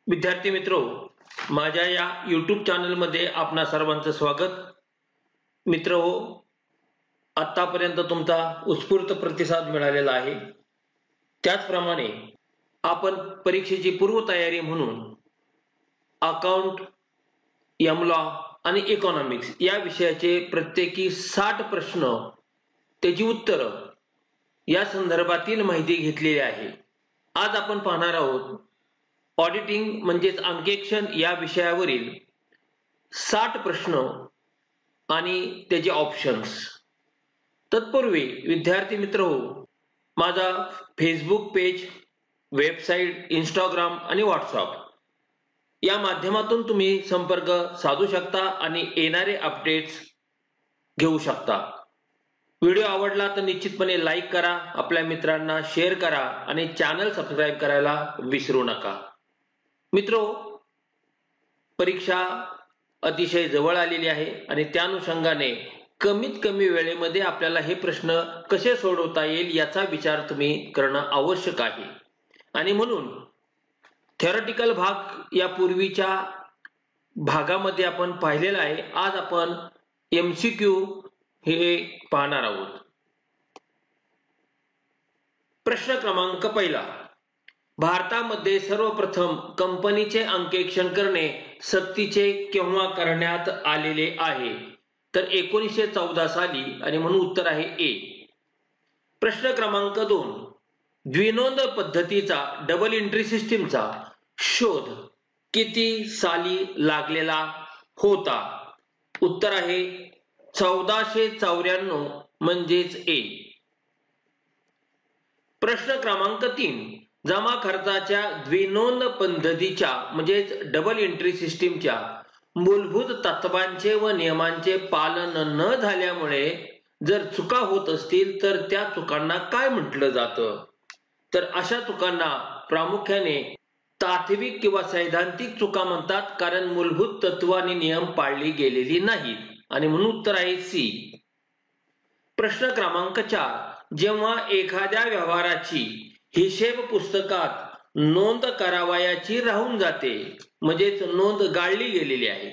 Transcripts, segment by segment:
विद्यार्थी मित्रो, माझ्या या यूट्यूब चॅनलमध्ये आपणा सर्वांचं स्वागत. मित्रहो, आतापर्यंत तुमचा उत्स्फूर्त प्रतिसाद मिळालेला आहे. त्याचप्रमाणे आपण परीक्षेची पूर्वतयारी म्हणून अकाउंट, एमलॉ आणि इकॉनॉमिक्स या विषयाचे प्रत्येकी 60 प्रश्न, त्याची उत्तरं या संदर्भातील माहिती घेतलेली आहे. आज आपण पाहणार आहोत ऑडिटिंग म्हणजेच अंकेक्षण या विषयावरील 60 प्रश्न आणि त्याचे ऑप्शन्स. तत्पूर्वी विद्यार्थी मित्रहो, माझा फेसबुक पेज, वेबसाईट, इंस्टाग्राम आणि व्हॉट्सअप या माध्यमातून तुम्ही संपर्क साधू शकता आणि येणारे अपडेट्स घेऊ शकता. व्हिडिओ आवडला तर निश्चितपणे लाईक करा, आपल्या मित्रांना शेअर करा आणि चॅनल सबस्क्राईब करायला विसरू नका. मित्रो, परीक्षा अतिशय जवळ आलेली आहे आणि त्या अनुषंगाने कमीत कमी वेळेमध्ये आपल्याला हे प्रश्न कसे सोडवता येईल याचा विचार तुम्ही करणं आवश्यक आहे. आणि म्हणून थेरॉटिकल भाग या पूर्वीच्या भागामध्ये आपण पाहिलेला आहे. आज आपण MCQ हे पाहणार आहोत. प्रश्न क्रमांक पहिला. भारतामध्ये सर्वप्रथम कंपनीचे अंकेक्षण करणे सक्तीचे केव्हा करण्यात आलेले आहे? तर 1914 साली, आणि म्हणून उत्तर आहे ए. प्रश्न क्रमांक 2. द्विनोंद पद्धतीचा डबल एंट्री सिस्टीमचा शोध किती साली लागलेला होता? उत्तर आहे 1494 म्हणजेच ए. प्रश्न क्रमांक 3. जमा खर्चाच्या द्विनोंद पद्धतीच्या म्हणजेच डबल एंट्री सिस्टीमच्या मूलभूत तत्वांचे व नियमांचे पालन न झाल्यामुळे जर चुका होत असतील तर त्या चुकांना काय म्हटलं जातं? तर अशा चुकांना प्रामुख्याने तात्विक किंवा सैद्धांतिक चुका म्हणतात, कारण मूलभूत तत्व आणि नियम पाळली गेलेली नाहीत, आणि म्हणून उत्तर आहे सी. प्रश्न क्रमांक 4. जेव्हा एखाद्या व्यवहाराची हिशेब पुस्तकात नोंद करावयाची राहून जाते, म्हणजेच नोंद गाळली गेलेली आहे,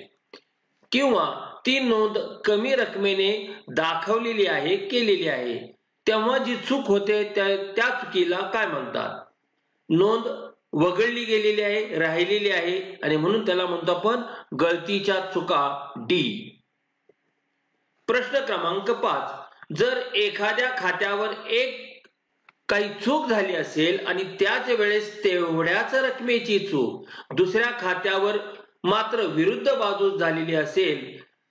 किंवा ती नोंद कमी रकमेने दाखवलेली आहे, केलेली आहे, तेव्हा जी चूक होते त्या चुकीला काय म्हणतात? नोंद वगळली गेलेली आहे, राहिलेली आहे, आणि म्हणून त्याला म्हणतो आपण गळतीच्या चुका, डी. प्रश्न क्रमांक 5. जर एखाद्या खात्यावर काही चूक झाली असेल आणि त्याच वेळेस तेवढ्याच रकमेची चूक दुसऱ्या खात्यावर मात्र विरुद्ध बाजूस झालेली असेल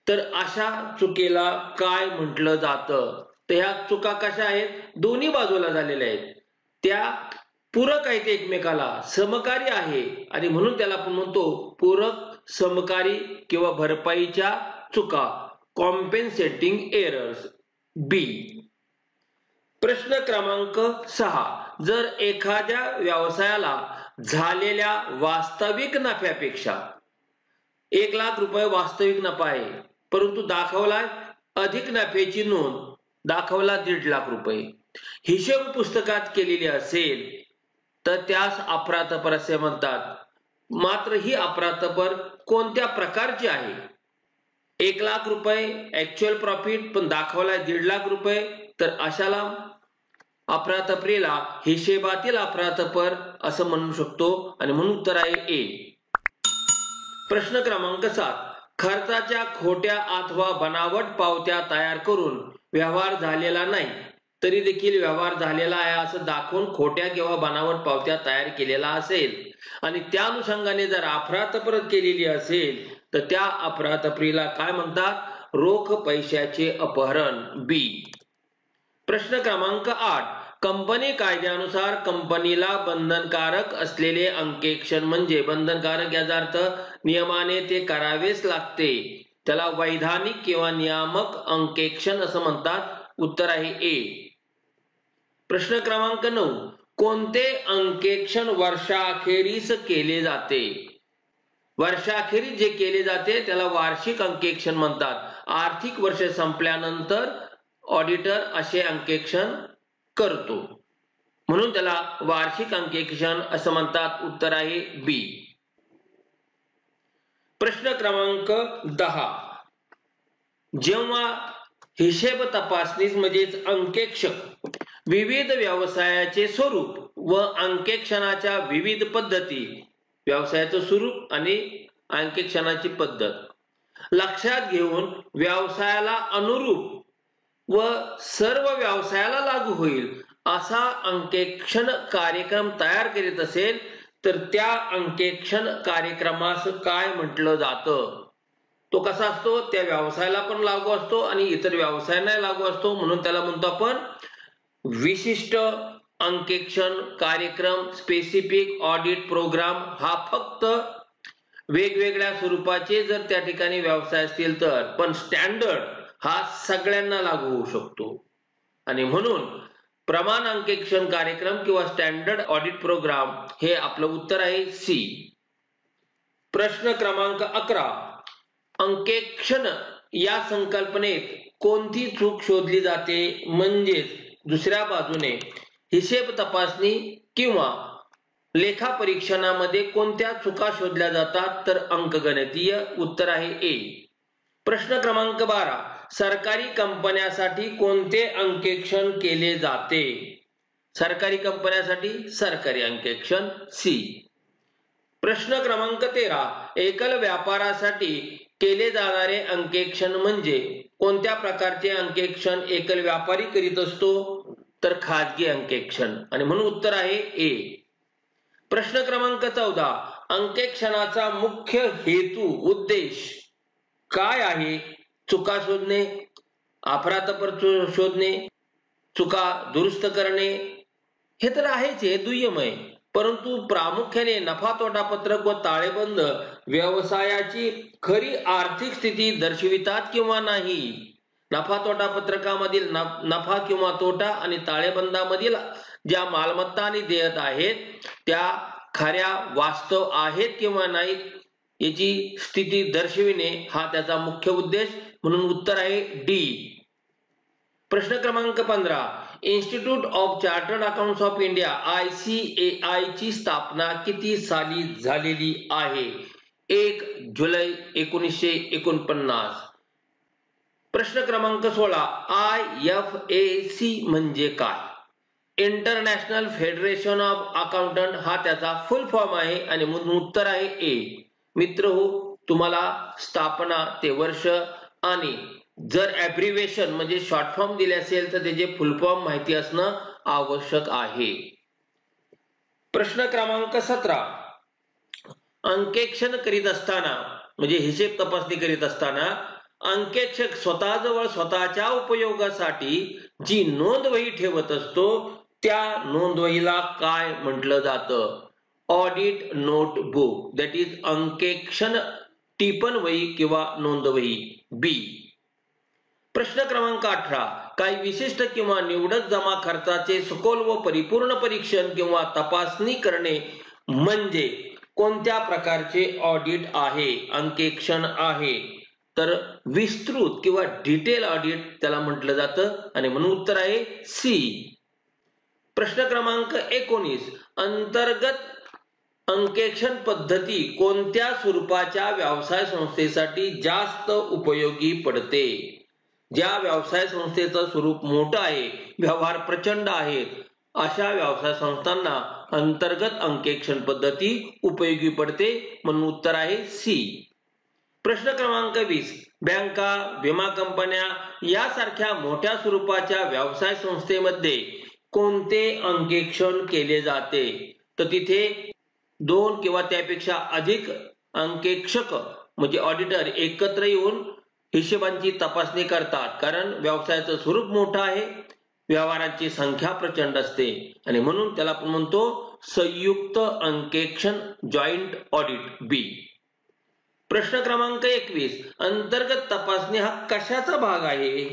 तर अशा चुकीला काय म्हटलं जातं? तर ह्या चुका कशा आहेत? दोन्ही बाजूला झालेल्या आहेत, त्या पूरक आहेत, एकमेकाला समकारी आहे, आणि म्हणून त्याला आपण म्हणतो पूरक, समकारी किंवा भरपाईच्या चुका, कॉम्पेन्सेटिंग एरर्स, बी. प्रश्न क्रमांक 6. जर एखाद्या व्यवसायाला झालेल्या वास्तविक नफ्यापेक्षा 1 लाख रुपये वास्तविक नफा आहे, परंतु दाखवला अधिक नफ्याची नोंद, दाखवला 1.5 लाख रुपये, हिशेब पुस्तकात केलेली असेल तर त्यास अफरातफर असे म्हणतात. मात्र ही अफरातफर कोणत्या प्रकारची आहे? 1 लाख रुपये ऍक्च्युअल प्रॉफिट पण दाखवला 1.5 लाख रुपये, तर अशाला अफरातफरीला हिशेबातील अफरातफर असं म्हणू शकतो, आणि म्हणून उत्तर आहे ए. प्रश्न क्रमांक 7. खर्चाच्या खोट्या अथवा बनावट पावत्या तयार करून व्यवहार झालेला नाही तरी देखील व्यवहार झालेला आहे असं दाखवून खोट्या किंवा बनावट पावत्या तयार केलेला असेल आणि त्या अनुषंगाने जर अफरातफर केलेली असेल तर त्या अफरातफरीला काय म्हणतात? रोख पैशाचे अपहरण, बी. प्रश्न क्रमांक 8. कंपनी कायद्यानुसार कंपनीला बंधनकारक असलेले अंकेक्षण म्हणजे बंधनकारक याचा अर्थ नियमाने ते करावेच लागते, त्याला वैधानिक किंवा नियामक अंकेक्षण असं म्हणतात. उत्तर आहे ए. प्रश्न क्रमांक 9. कोणते अंकेक्षण वर्षाखेरीस केले जाते? वर्षाखेरीस जे केले जाते त्याला वार्षिक अंकेक्षण म्हणतात. आर्थिक वर्ष संपल्यानंतर ऑडिटर असे अंकेक्षण करतो, म्हणून त्याला वार्षिक अंकेक्षण असं म्हणतात. उत्तर आहे बी. प्रश्न क्रमांक 10. जेव्हा हिशेब तपासणी म्हणजेच अंकेक्षक विविध व्यवसायाचे स्वरूप व अंकेक्षणाच्या विविध पद्धती, व्यवसायाचं स्वरूप आणि अंकेक्षणाची पद्धत लक्षात घेऊन व्यवसायाला अनुरूप व सर्व व्यवसायाला लागू होईल असा अंकेक्षण कार्यक्रम तयार करीत असेल तर त्या अंकेक्षण कार्यक्रमास काय म्हटलं जातं? तो कसा असतो? त्या व्यवसायाला पण लागू असतो आणि इतर व्यवसायांना लागू असतो, म्हणून त्याला म्हणतो आपण विशिष्ट अंकेक्षण कार्यक्रम, स्पेसिफिक ऑडिट प्रोग्राम. हा फक्त वेगवेगळ्या स्वरूपाचे जर त्या ठिकाणी व्यवसाय असतील तर, पण स्टँडर्ड हा सगळ्यांना लागू होऊ शकतो. आणि म्हणून प्रमाण अंकेक्षण कार्यक्रम किंवा स्टँडर्ड ऑडिट प्रोग्राम हे आपलं उत्तर आहे सी. प्रश्न क्रमांक 11. अंकेक्षण या संकल्पनेत कोणती चूक शोधली जाते? म्हणजेच दुसऱ्या बाजूने हिशेब तपासणी किंवा लेखा परीक्षणामध्ये कोणत्या चुका शोधल्या जातात? तर अंकगणितीय. उत्तर आहे ए. प्रश्न क्रमांक 12. सरकारी कंपन्यांसाठी कोणते अंकेक्षण केले जाते? सरकारी कंपन्यांसाठी सरकारी अंकेक्षण सी. प्रश्न क्रमांक 13. एकल व्यापारासाठी केले जाणारे अंकेक्षण म्हणजे कोणत्या प्रकारचे अंकेक्षण एकल व्यापारी करीत असतो? तर खाजगी अंकेक्षण, आणि म्हणून उत्तर आहे ए. प्रश्न क्रमांक 14. अंकेक्षणाचा मुख्य हेतू, उद्देश काय आहे? चुका शोधणे, अफरातफर शोधणे, चुका दुरुस्त करणे, हे तर आहेच, हे दुय्यम आहे. परंतु प्रामुख्याने नफा तोटा पत्रक व ताळेबंद व्यवसायाची खरी आर्थिक स्थिती दर्शवितात किंवा नाही? नफा तोटा पत्रकामधील नफा किंवा तोटा आणि ताळेबंदामधील ज्या मालमत्ता आणि देयता आहेत त्या खऱ्या वास्तव आहेत किंवा नाहीत याची स्थिती दर्शविणे हा त्याचा मुख्य उद्देश, म्हणून उत्तर आहे डी. प्रश्न क्रमांक 15. Institute of chartered accounts of India ICAI ची स्थापना किती साली झालेली आहे? 1 जुलै 1949. प्रश्न क्रमांक 16. IFAC म्हणजे काय? इंटरनॅशनल फेडरेशन ऑफ अकाउंटंट हा त्याचा फुल फॉर्म आहे, आणि म्हणून उत्तर आहे ए. मित्र हो, तुम्हाला स्थापना ते वर्ष आणि जर ॲब्रिव्हिएशन म्हणजे शॉर्ट फॉर्म दिले असेल तर त्याचे फुल फॉर्म माहिती असणं आवश्यक आहे. प्रश्न क्रमांक 17. अंकेक्षण करीत असताना म्हणजे हिशेब तपासणी करीत असताना अंकेक्षक स्वतःजवळ स्वतःच्या उपयोगासाठी जी नोंदवही ठेवत असतो त्या नोंदवहीला काय म्हटलं जातं? ऑडिट नोटबुक, दॅट इज अंकेक्षण टिपण वही किंवा नोंदवही बी. प्रश्न क्रमांक 18. काही विशिष्ट किंवा निवडक जमा खर्चाचे सखोल व परिपूर्ण परीक्षण किंवा तपासणी करणे म्हणजे कोणत्या प्रकारचे ऑडिट आहे, अंकेक्षण आहे? तर विस्तृत किंवा डिटेल ऑडिट त्याला म्हटलं जातं, आणि म्हणून उत्तर आहे सी. प्रश्न क्रमांक 19. अंतर्गत अंकेक्षण पद्धती कोणत्या स्वरूपाच्या व्यवसाय संस्थेसाठी जास्त उपयोगी पडते? ज्या व्यवसाय संस्थेचं स्वरूप मोठं आहे, व्यवहार प्रचंड आहेत, अशा व्यवसाय संस्थांना अंतर्गत अंकेक्षण पद्धती उपयोगी पडते, म्हणून उत्तर आहे सी. प्रश्न क्रमांक 20. बँका, विमा कंपन्या यासारख्या मोठ्या स्वरूपाच्या व्यवसाय संस्थेमध्ये कोणते अंकेक्षण केले जाते? तर तिथे 2 किंवा त्यापेक्षा अधिक अंकेक्षक म्हणजे ऑडिटर एकत्र येऊन हिशेबांची तपासणी करतात, कारण व्यवसायाचं स्वरूप मोठं आहे, व्यवहारांची संख्या प्रचंड असते, आणि म्हणून त्याला आपण म्हणतो संयुक्त अंकेक्षण, जॉईंट ऑडिट बी. प्रश्न क्रमांक 21. अंतर्गत तपासणी हा कशाचा भाग आहे?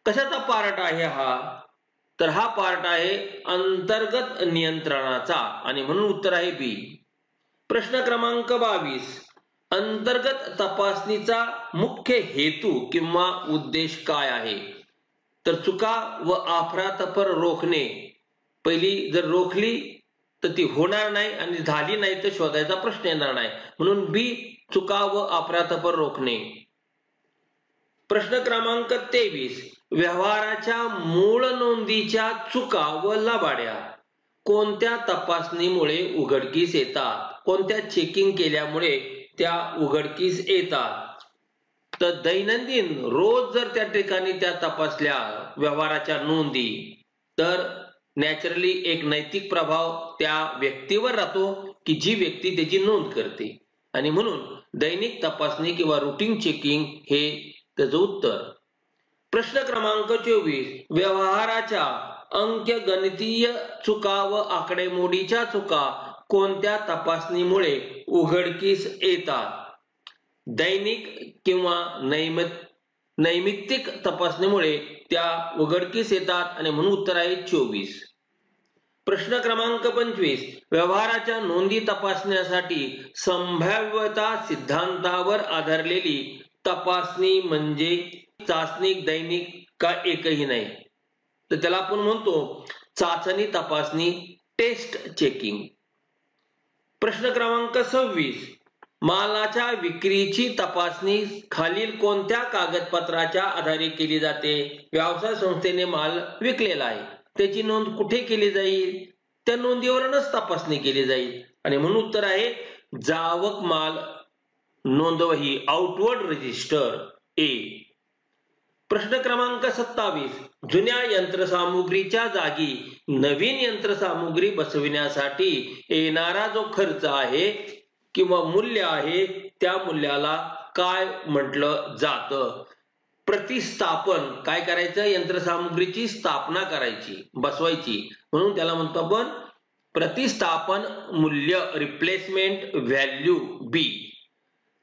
कशाचा पार्ट आहे हा? तर हा पार्ट आहे अंतर्गत नियंत्रणाचा, आणि म्हणून उत्तर आहे बी. प्रश्न क्रमांक 22. अंतर्गत तपासणीचा मुख्य हेतू किंवा उद्देश काय आहे? तर चुका व अफरातफर रोखणे. पहिली जर रोखली तर ती होणार नाही, आणि झाली नाही तर शोधायचा प्रश्न येणार नाही, म्हणून बी चुका व अफरातफर रोखणे. प्रश्न क्रमांक 23. व्यवहाराच्या मूळ नोंदीच्या चुका व लबाड्या कोणत्या तपासणीमुळे उघडकीस येतात? कोणत्या चेकिंग केल्यामुळे त्या उघडकीस येतात? तर दैनंदिन रोज जर त्या ठिकाणी त्या तपासल्या व्यवहाराच्या नोंदी तर नॅचरली एक नैतिक प्रभाव त्या व्यक्तीवर राहतो की जी व्यक्ती त्याची नोंद करते, आणि म्हणून दैनिक तपासणी किंवा रुटीन चेकिंग हे त्याचं उत्तर. प्रश्न क्रमांक 24. व्यवहाराच्या अंकगणितीय चुका व आकडेमोडीच्या चुका कोणत्या तपासणीमुळे उघडकीस येतात? दैनिक किंवा नैमित्तिक तपासणीमुळे त्या उघडकीस येतात, आणि म्हणून उत्तर आहे 24. प्रश्न क्रमांक 25. व्यवहाराच्या नोंदी तपासण्यासाठी संभाव्यता सिद्धांतावर आधारलेली तपासणी म्हणजे चाचणी दैनिक का एकही नाही? तर त्याला आपण म्हणतो चाचणी तपासणी, टेस्ट चेकिंग. प्रश्न क्रमांक 26. मालाच्या विक्रीची तपासणी खालील कोणत्या कागदपत्राच्या आधारे केली जाते? व्यवसाय संस्थेने माल विकलेला आहे, त्याची नोंद कुठे केली जाईल? त्या नोंदीवरूनच तपासणी केली जाईल, आणि म्हणून उत्तर आहे जावक माल नोंदवही, आउटवर्ड रजिस्टर ए. प्रश्न क्रमांक 27. जुन्या यंत्रसामुग्रीच्या जागी नवीन यंत्रसामुग्री बसविण्यासाठी येणारा जो खर्च आहे किंवा मूल्य आहे त्या मूल्याला काय म्हटलं जातं? प्रतिस्थापन. काय करायचं? यंत्रसामुग्रीची स्थापना करायची, बसवायची, म्हणून त्याला म्हणतो आपण प्रतिस्थापन मूल्य, रिप्लेसमेंट व्हॅल्यू बी.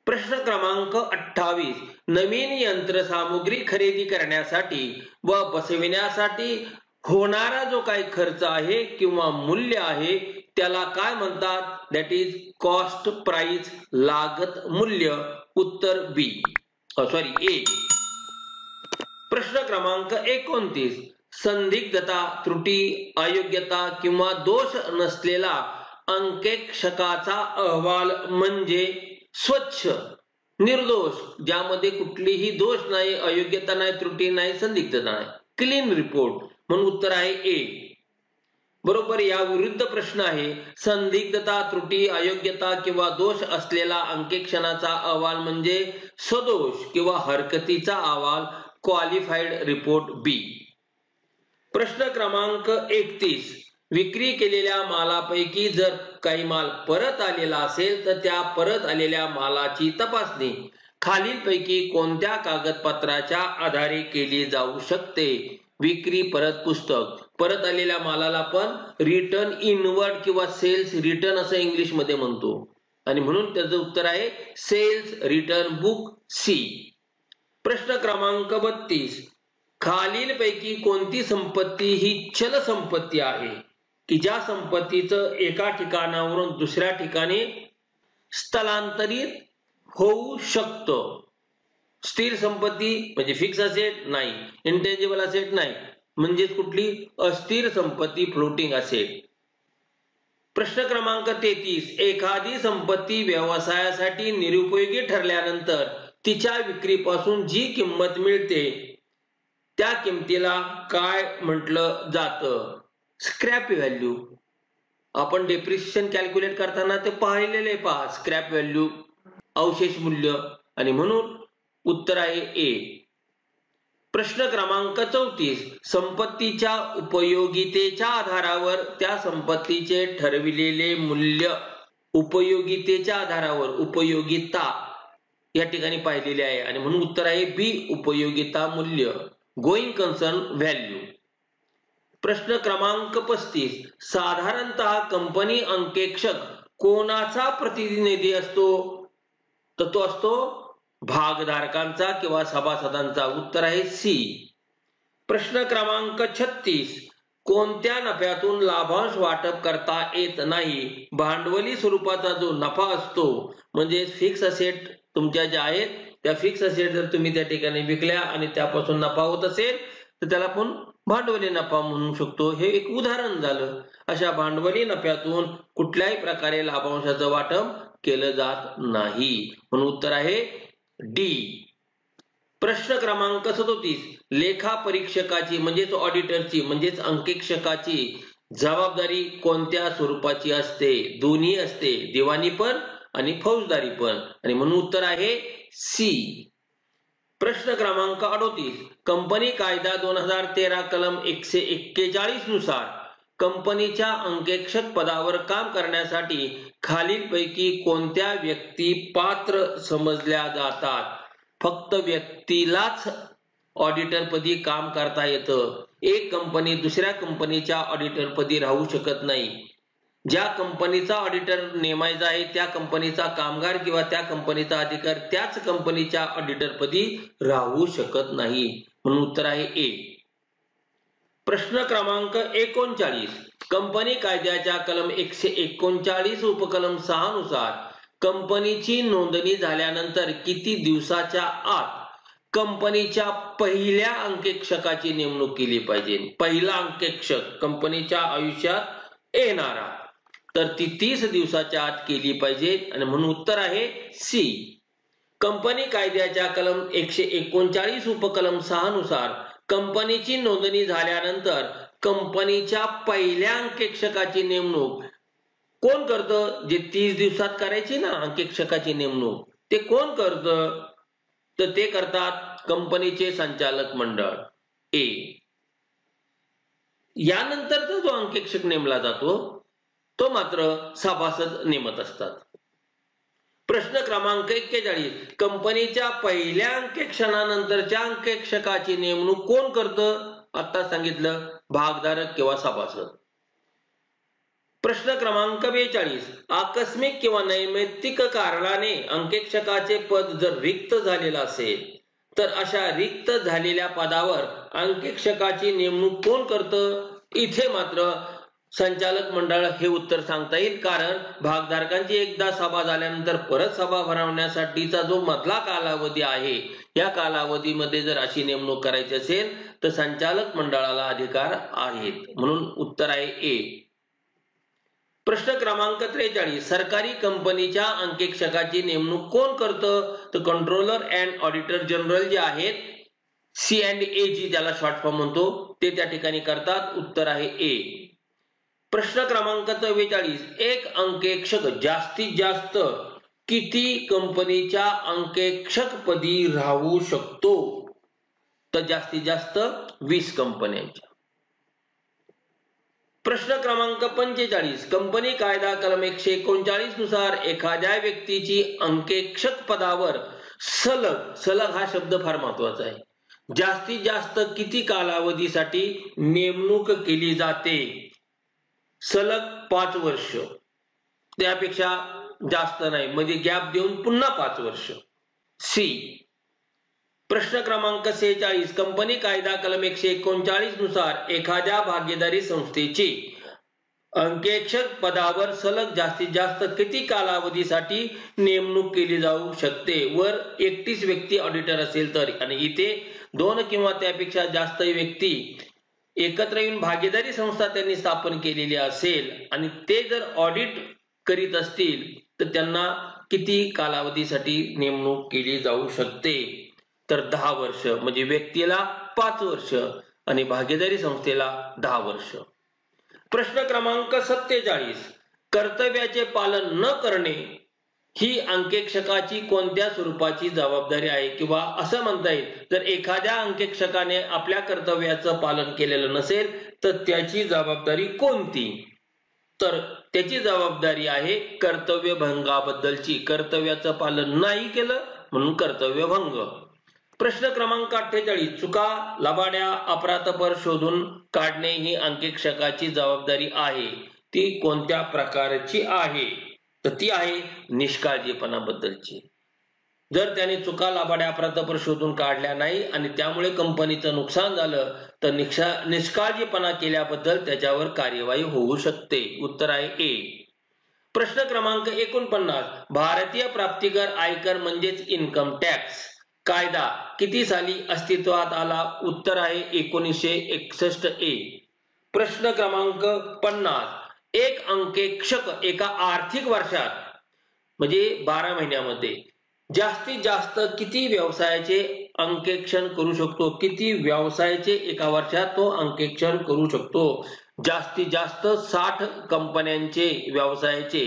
प्रश्न क्रमांक 28. नवीन यंत्रसामुग्री खरेदी करण्यासाठी व बसविण्यासाठी होणारा जो काही खर्च आहे किंवा मूल्य आहे त्याला काय म्हणतात? दॅट इज कॉस्ट प्राइस, लागत मूल्य. उत्तर बी, सॉरी ए. प्रश्न क्रमांक 29. संदिग्धता, त्रुटी, अयोग्यता किंवा दोष नसलेला अंकेक्षकाचा अहवाल म्हणजे स्वच्छ, निर्दोष, ज्यामध्ये कुठलीही दोष नाही, अयोग्यता नाही, त्रुटी नाही, संदिग्धता नाही, क्लीन रिपोर्ट, म्हणून उत्तर आहे ए. बरोबर. या विरुद्ध प्रश्न आहे संदिग्धता, त्रुटी, अयोग्यता किंवा दोष असलेला अंकेक्षणाचा अहवाल म्हणजे सदोष किंवा हरकतीचा अहवाल, क्वालिफाईड रिपोर्ट बी. प्रश्न क्रमांक 31. विक्री केलेल्या मालापैकी जर काही माल परत आलेला असेल तर त्या परत आलेल्या मालाची तपासणी खालीलपैकी कोणत्या कागदपत्राच्या आधारे केली जाऊ शकते? विक्री परत पुस्तक. परत आलेल्या मालाला आपण रिटर्न इनवर्ड किंवा सेल्स रिटर्न असं इंग्लिश मध्ये म्हणतो, आणि म्हणून त्याचं उत्तर आहे सेल्स रिटर्न बुक सी. प्रश्न क्रमांक 32. खालीलपैकी कोणती संपत्ती ही चल संपत्ती आहे की ज्या संपत्तीचं एका ठिकाणावरून दुसऱ्या ठिकाणी स्थलांतरित होऊ शकतं? स्थिर संपत्ती म्हणजे फिक्स असेट नाही, इंटेंजिबल असेट नाही, म्हणजेच कुठली? अस्थिर संपत्ती, फ्लोटिंग असेट. प्रश्न क्रमांक 33. एखादी संपत्ती व्यवसायासाठी निरुपयोगी ठरल्यानंतर तिच्या विक्रीपासून जी किंमत मिळते त्या किमतीला काय म्हटलं जातं? Scrap value. आपण डेप्रिसिएशन कॅल्क्युलेट करताना ते पाहिलेले पहा, स्क्रॅप व्हॅल्यू, अवशेष मूल्य, आणि म्हणून उत्तर आहे ए. प्रश्न क्रमांक 34. संपत्तीच्या उपयोगितेच्या आधारावर त्या संपत्तीचे ठरविलेले मूल्य, उपयोगितेच्या आधारावर, उपयोगिता या ठिकाणी पाहिलेले आहे, आणि म्हणून उत्तर आहे बी, उपयोगिता मूल्य, गोइंग कन्सर्न व्हॅल्यू. प्रश्न क्रमांक 35. साधारणतः कंपनी अंकेक्षक कोणाचा प्रतिनिधी असतो? तर तो असतो भागधारकांचा किंवा सभासदांचा. उत्तर आहे सी. प्रश्न क्रमांक 36. कोणत्या नफ्यातून लाभांश वाटप करता येत नाही? भांडवली स्वरूपाचा जो नफा असतो, म्हणजे फिक्स असेट तुमच्या ज्या आहेत त्या फिक्स असेट जर तुम्ही त्या ठिकाणी विकल्या आणि त्यापासून नफा होत असेल तर त्याला आपण भांडवली नफा म्हणू शकतो. हे एक उदाहरण झालं. अशा भांडवली नफ्यातून कुठल्याही प्रकारे लाभांशाचं वाटप केलं जात नाही. म्हणून उत्तर आहे डी. प्रश्न क्रमांक 37. लेखा परीक्षकाची म्हणजेच ऑडिटरची म्हणजेच अंकेक्षकाची जबाबदारी कोणत्या स्वरूपाची असते? दोन्ही असते, दिवाणी पण आणि फौजदारी पण. आणि म्हणून उत्तर आहे सी. प्रश्न क्रमांक 38. कंपनी कायदा 2013 कलम 141 नुसार कंपनीच्या अंकेक्षक पदावर काम करण्यासाठी खालीलपैकी कोणत्या व्यक्ती पात्र समजल्या जातात? फक्त व्यक्तीलाच ऑडिटरपदी काम करता येतं. एक कंपनी दुसऱ्या कंपनीच्या ऑडिटरपदी राहू शकत नाही. ज्या कंपनीचा ऑडिटर नेमायचा आहे त्या कंपनीचा कामगार किंवा त्या कंपनीचा अधिकारी त्याच कंपनीच्या ऑडिटरपदी राहू शकत नाही. म्हणून उत्तर आहे ए. प्रश्न क्रमांक 39. कंपनी कायद्याच्या कलम 139 उपकलम 6 नुसार कंपनीची नोंदणी झाल्यानंतर किती दिवसाच्या आत कंपनीच्या पहिल्या अंकेक्षकाची नेमणूक केली पाहिजे? पहिला अंकेक्षक कंपनीच्या आयुष्यात येणारा, तर ती 30 दिवसाच्या आत केली पाहिजे. आणि म्हणून उत्तर आहे सी. कंपनी कायद्याच्या कलम 139 उपकलम 6 नुसार कंपनीची नोंदणी झाल्यानंतर कंपनीच्या पहिल्या अंकेक्षकाची नेमणूक कोण करतं? जे 30 दिवसात करायची ना अंकेक्षकाची नेमणूक, ते कोण करतं? तर ते करतात कंपनीचे संचालक मंडळ ए. यानंतरचा जो अंकेक्षक नेमला जातो तो मात्र सभासद नेमत असतात. प्रश्न क्रमांक 41. कंपनीच्या पहिल्या अंकेक्षणानंतरच्या अंकेक्षकाची नेमणूक कोण करतं? आता सांगितलं, भागधारक किंवा सभासद. प्रश्न क्रमांक 42. आकस्मिक किंवा नैमित्तिक कारणाने अंकेक्षकाचे पद जर रिक्त झालेलं असेल तर अशा रिक्त झालेल्या पदावर अंकेक्षकाची नेमणूक कोण करतं? इथे मात्र संचालक मंडळ हे उत्तर सांगता येईल, कारण भागधारकांची एकदा सभा झाल्यानंतर परत सभा भरवण्यासाठीचा जो मधला कालावधी आहे या कालावधीमध्ये जर अशी नेमणूक करायची असेल तर संचालक मंडळाला अधिकार आहेत. म्हणून उत्तर आहे ए. प्रश्न क्रमांक 43. सरकारी कंपनीच्या अंकेक्षकाची नेमणूक कोण करतं? तर कंट्रोलर अँड ऑडिटर जनरल जे आहेत, C&AG त्याला शॉर्ट फॉर्म म्हणतो, ते त्या ठिकाणी करतात. उत्तर आहे ए. प्रश्न क्रमांक 44. एक अंकेक्षक जास्तीत जास्त किती कंपनीच्या अंकेक्षक पदी राहू शकतो? तर जास्तीत जास्त 20 कंपन्यांच्या. प्रश्न क्रमांक 45. कंपनी कायदा कलम 139 नुसार एखाद्या व्यक्तीची अंकेक्षक पदावर सलग हा शब्द फार महत्वाचा आहे, जास्तीत जास्त किती कालावधीसाठी नेमणूक केली जाते? सलग 5 वर्ष, त्यापेक्षा जास्त नाही, मध्ये गॅप देऊन पुन्हा 5 वर्ष. सी. प्रश्न क्रमांक 46. कंपनी कायदा कलम 139 नुसार एखाद्या भागीदारी संस्थेची अंकेक्षक पदावर सलग जास्तीत जास्त किती कालावधीसाठी नेमणूक केली जाऊ शकते? वर एकटीच व्यक्ती ऑडिटर असेल तर, आणि इथे 2 किंवा त्यापेक्षा जास्त व्यक्ती एकत्र येऊन भागीदारी संस्था त्यांनी स्थापन केलेली असेल आणि ते जर ऑडिट करीत असतील तर त्यांना किती कालावधीसाठी नेमणूक केली जाऊ शकते? तर 10 वर्ष. म्हणजे व्यक्तीला 5 वर्ष आणि भागीदारी संस्थेला 10 वर्ष. प्रश्न क्रमांक 47. कर्तव्याचे पालन न करणे ही अंकेक्षकाची कोणत्या स्वरूपाची जबाबदारी आहे? किंवा असं म्हणता येईल, जर एखाद्या अंकेक्षकाने आपल्या कर्तव्याचं पालन केलेलं नसेल तर त्याची जबाबदारी कोणती? तर त्याची जबाबदारी आहे कर्तव्य भंगाबद्दलची. कर्तव्याचं पालन नाही केलं म्हणून कर्तव्यभंग. प्रश्न क्रमांक 48. चुका, लबाड्या, अफरातफर शोधून काढणे ही अंकेक्षकाची जबाबदारी आहे. ती कोणत्या प्रकारची आहे? तर ती आहे निष्काळजीपणाबद्दलची. जर त्याने चुका, लबाड्या, अफरातफर शोधून काढल्या नाही आणि त्यामुळे कंपनीचं नुकसान झालं तर निष्काळजीपणा केल्याबद्दल त्याच्यावर कार्यवाही होऊ शकते. उत्तर आहे ए. प्रश्न क्रमांक 49. भारतीय प्राप्तिकर आयकर म्हणजेच इन्कम टॅक्स कायदा किती साली अस्तित्वात आला? उत्तर आहे 1961 ए. प्रश्न क्रमांक 50. एक अंकेक्षक एका आर्थिक वर्षात म्हणजे 12 महिन्यामध्ये जास्तीत जास्त किती व्यवसायाचे अंकेक्षण करू शकतो? किती व्यवसायाचे एका वर्षात तो अंकेक्षण करू शकतो? जास्तीत जास्त 60 कंपन्यांचे व्यवसायाचे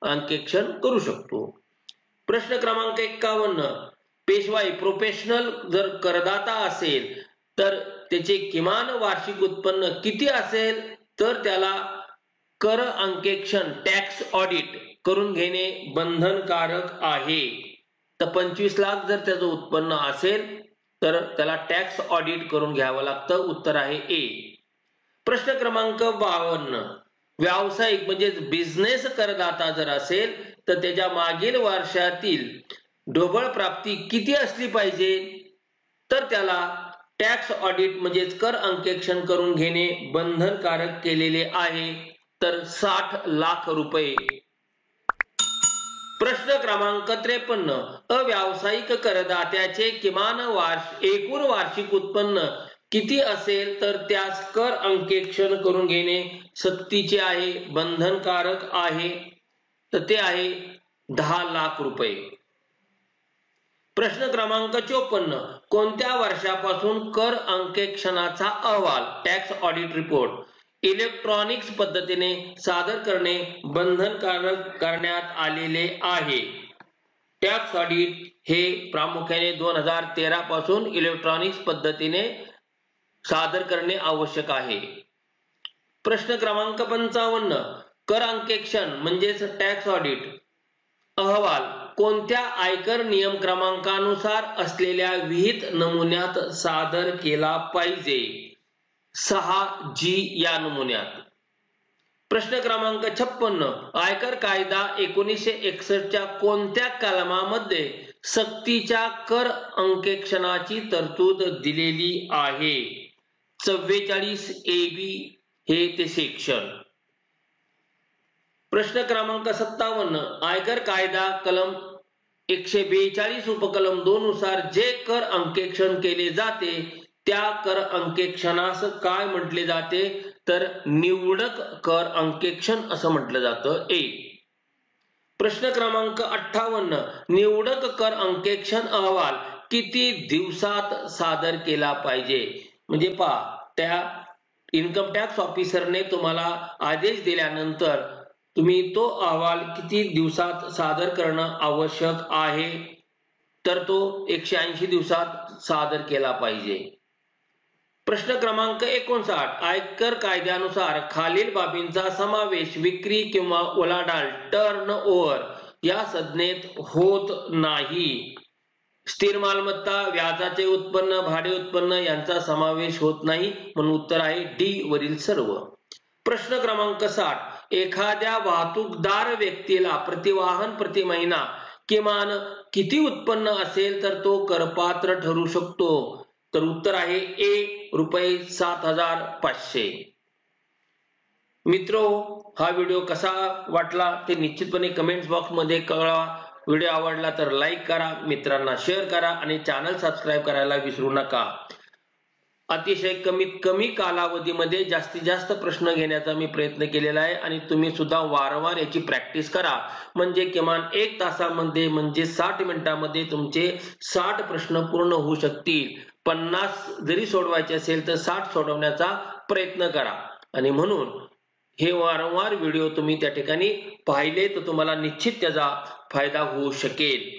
अंकेक्षण करू शकतो. प्रश्न क्रमांक 51. पेशवाई प्रोफेशनल जर करदाता असेल तर त्याचे किमान वार्षिक उत्पन्न किती असेल तर त्याला कर अंकेक्षण टॅक्स ऑडिट करून घेणे बंधनकारक आहे. तर 25 लाख जर त्याचं उत्पन्न असेल तर त्याला टॅक्स ऑडिट करून घ्यावं लागतं. उत्तर आहे ए. प्रश्न क्रमांक 52. व्यावसायिक म्हणजे बिझनेस करदाता जर असेल तर त्याच्या मागील वर्षातील ढोबळ प्राप्ती किती असली पाहिजे तर त्याला टॅक्स ऑडिट म्हणजे कर अंकेक्षण करून घेणे बंधनकारक केलेले आहे. तर 60 लाख रुपये. प्रश्न क्रमांक 53. अव्यावसायिक करदात्याचे किमान एकूण वार्षिक उत्पन्न किती असेल तर त्यास कर अंकेक्षण करून घेणे सक्तीचे आहे, बंधनकारक आहे. तर ते आहे 10 लाख रुपये. प्रश्न क्रमांक 54. कोणत्या वर्षापासून कर अंकेक्षणाचा अहवाल टॅक्स ऑडिट रिपोर्ट इलेक्ट्रॉनिक्स पद्धतीने सादर करणे बंधनकारक करण्यात आलेले आहे? टॅक्स ऑडिट हे प्रामुख्याने 2013 पासून इलेक्ट्रॉनिक्स पद्धतीने सादर करणे आवश्यक आहे. प्रश्न क्रमांक 55. कर अंकेक्षण म्हणजेच टॅक्स ऑडिट अहवाल कोणत्या आयकर नियम क्रमांकानुसार असलेल्या विहित नमुन्यात सादर केला पाहिजे? 6G या नमुन्यात. प्रश्न क्रमांक 56. आयकर कायदा 1961 च्या कोणत्या कलमामध्ये सक्तीच्या कर अंकेक्षणाची तरतूद दिलेली आहे? 44 AB हे ते सेक्शन. प्रश्न क्रमांक 57. आयकर कायदा कलम 142 उपकलम 2 नुसार जे कर अंकेक्षण केले जाते त्या कर अंकेक्षणास काय म्हटले जाते तर निवडक कर अंकेक्षण असं म्हटलं जातं. ए. प्रश्न क्रमांक 58. निवडक कर अंकेक्षण अहवाल किती दिवसात सादर केला पाहिजे? म्हणजे पहा, त्या इन्कम टॅक्स ऑफिसरने तुम्हाला आदेश दिल्यानंतर तुम्ही तो अहवाल किती दिवसात सादर करणं आवश्यक आहे तर तो 180 दिवसात सादर केला पाहिजे. प्रश्न क्रमांक 59. आयकर कायद्यानुसार खालील बाबींचा समावेश विक्री किंवा उलाढाल टर्न ओव्हर या संज्ञेत होत नाही. स्थिर मालमत्ता, व्याजाचे उत्पन्न, भाडे उत्पन्न यांचा समावेश होत नाही. म्हणून उत्तर आहे डी वरील सर्व. प्रश्न क्रमांक 60. एखाद्या वाहतूकदार व्यक्तीला प्रतिवाहन प्रति महिना किमान किती उत्पन्न असेल तर तो करपात्र ठरू शकतो? तर उत्तर आहे ए रुपये 7,500. मित्रो, हा व्हिडिओ कसा वाटला ते निश्चितपणे कमेंट्स बॉक्स मध्ये कळवा. व्हिडिओ आवडला तर लाईक करा, मित्रांना शेअर करा आणि चॅनल सबस्क्राईब करायला विसरू नका. अतिशय कमीत कमी कालावधीमध्ये जास्तीत जास्त प्रश्न घेण्याचा मी प्रयत्न केलेला आहे आणि तुम्ही सुद्धा वारंवार याची प्रॅक्टिस करा. म्हणजे किमान 1 तासामध्ये म्हणजे 60 मिनिटांमध्ये तुमचे 60 प्रश्न पूर्ण होऊ शकतील. 50 जरी सोडवायचे असेल तर 60 सोडवण्याचा प्रयत्न करा. आणि म्हणून हे वारंवार व्हिडिओ तुम्ही त्या ठिकाणी पाहिले तर तुम्हाला निश्चित त्याचा फायदा होऊ शकेल.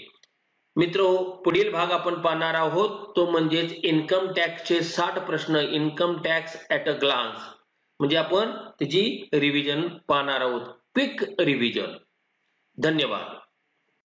मित्रो, पुढील भाग आपण पाहणार आहोत तो म्हणजेच इन्कम टॅक्सचे 60 प्रश्न, income tax at a glance. म्हणजे आपण त्याची रिव्हिजन पाहणार आहोत, क्विक रिव्हिजन. धन्यवाद.